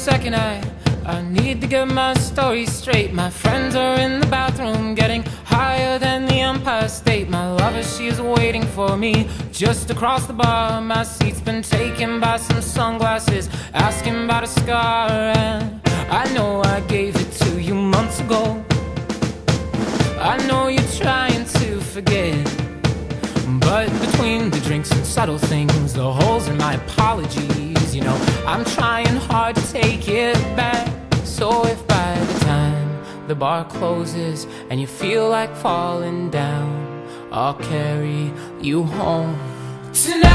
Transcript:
second, I need to get my story straight. My friends are in the bathroom getting higher than the Empire State. My lover, she is waiting for me just across the bar. My seat's been taken by some sunglasses asking about a scar. And I know I gave it to you months ago. I know you're trying to forget, but between the drinks and subtle things, the holes in my apologies, you know, I'm trying hard to take it back. So if by the time the bar closes and you feel like falling down, I'll carry you home tonight.